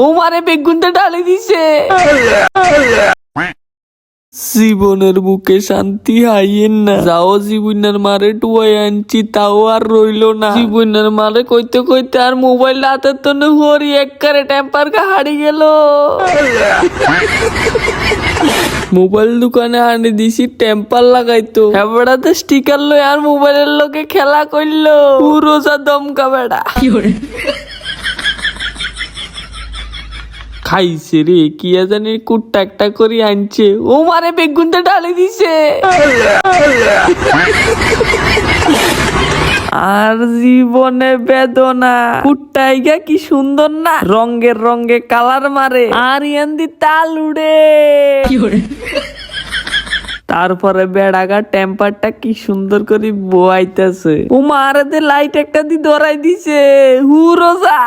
ও মারে বেগুনটা ঢালি দিছে। জীবনের বুকে শান্তি হাইয়েন না, যাও জীবনের মারে টুয়াই আনছি তাও আর রইলো না। জীবনের মারে কইতে কইতে আর মোবাইল হাতের তো হরি একবারে টেম্পার কা হারি গেল। মোবাইল দোকানে আনি দিছি টেম্পার লাগাইতো, হেবড়াতে স্টিকার লই আর মোবাইলের লোকে খেলা করলো, পুরো যা দমকা বেড়া। খাইছে রে কি জানি কুট্টা একটা করে আনছে, ও মারে বেগুনটা ঢালি দিছে। আর জীবনে বেদনা, কুট্টাইগা কি সুন্দর না, রঙের রঙে কালার মারে আর ইয়ান্দি তাল উড়ে। তারপরে বেড়াগা টেম্পারটা কি সুন্দর করে বোয়াইতেছে, ও মারে লাইট একটা দি ধরাই দিছে হুরোজা।